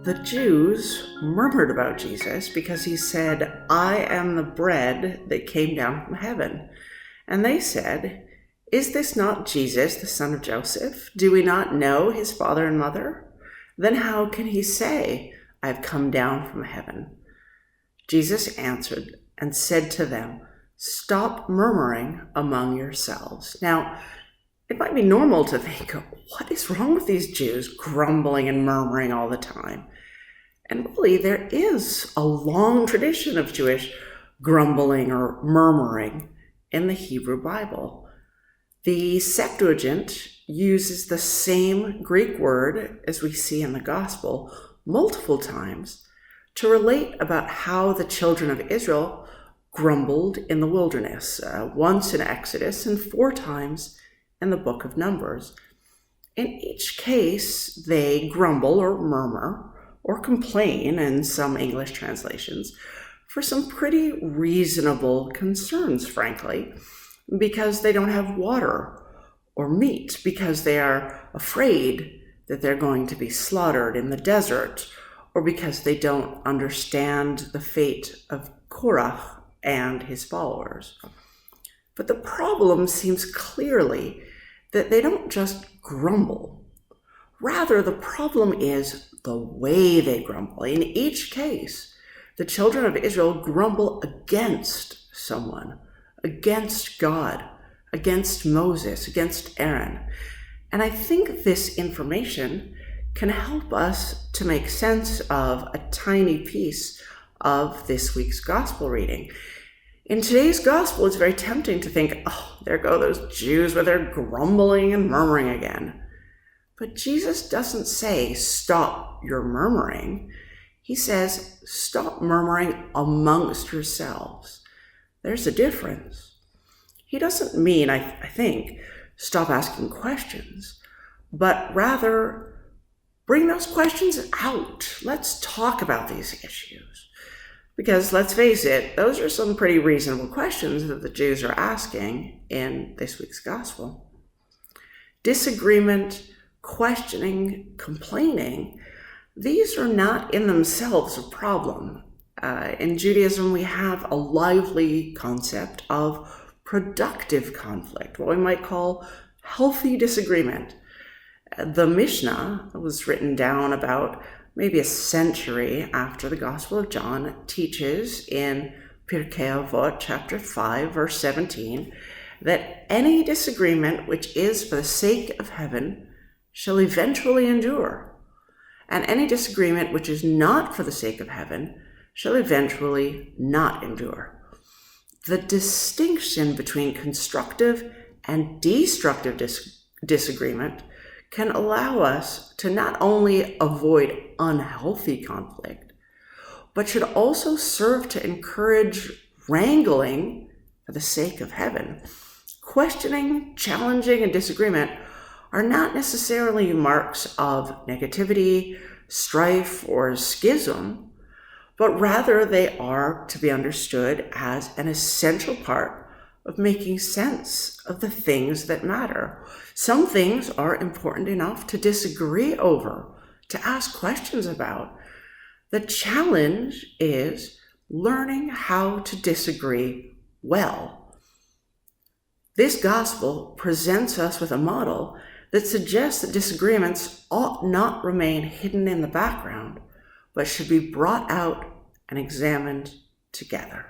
The Jews murmured about Jesus because he said, "I am the bread that came down from heaven." And they said, "Is this not Jesus, the son of Joseph? Do we not know his father and mother? Then how can he say, 'I have come down from heaven'?" Jesus answered and said to them, "Stop murmuring among yourselves." Now, it might be normal to think, what is wrong with these Jews grumbling and murmuring all the time? And really, there is a long tradition of Jewish grumbling or murmuring in the Hebrew Bible. The Septuagint uses the same Greek word as we see in the Gospel multiple times to relate about how the children of Israel grumbled in the wilderness, once in Exodus and 4 times in the book of Numbers. In each case, they grumble or murmur or complain in some English translations for some pretty reasonable concerns, frankly, because they don't have water or meat, because they are afraid that they're going to be slaughtered in the desert, or because they don't understand the fate of Korah and his followers. But the problem seems clearly that they don't just grumble. Rather, the problem is the way they grumble. In each case, the children of Israel grumble against someone, against God, against Moses, against Aaron. And I think this information can help us to make sense of a tiny piece of this week's gospel reading. In today's gospel, it's very tempting to think, oh, there go those Jews with their grumbling and murmuring again. But Jesus doesn't say, stop your murmuring. He says, stop murmuring amongst yourselves. There's a difference. He doesn't mean, I think, stop asking questions, but rather bring those questions out. Let's talk about these issues. Because let's face it, those are some pretty reasonable questions that the Jews are asking in this week's gospel. Disagreement, questioning, complaining, these are not in themselves a problem. In Judaism, we have a lively concept of productive conflict, what we might call healthy disagreement. The Mishnah was written down about maybe a century after the Gospel of John, teaches in Pirkei Avot, chapter 5, verse 17, that any disagreement which is for the sake of heaven shall eventually endure, and any disagreement which is not for the sake of heaven shall eventually not endure. The distinction between constructive and destructive disagreement can allow us to not only avoid unhealthy conflict, but should also serve to encourage wrangling for the sake of heaven. Questioning, challenging, and disagreement are not necessarily marks of negativity, strife, or schism, but rather they are to be understood as an essential part of making sense of the things that matter. Some things are important enough to disagree over, to ask questions about. The challenge is learning how to disagree well. This gospel presents us with a model that suggests that disagreements ought not remain hidden in the background, but should be brought out and examined together.